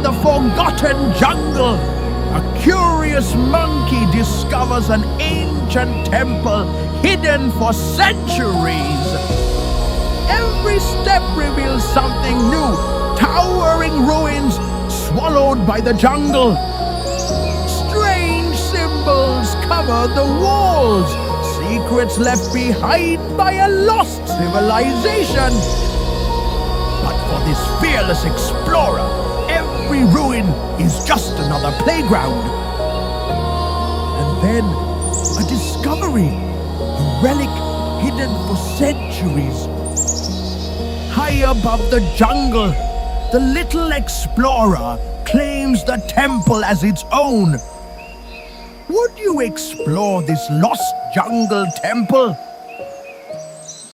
the forgotten jungle, a curious monkey discovers an ancient temple hidden for centuries. Every step reveals something new, towering ruins swallowed by the jungle. Strange symbols cover the walls, secrets left behind by a lost civilization. But for this fearless explorer, every ruin is just another playground. And then a discovery, a relic hidden for centuries. High above the jungle, the little explorer claims the temple as its own. Would you explore this lost jungle temple?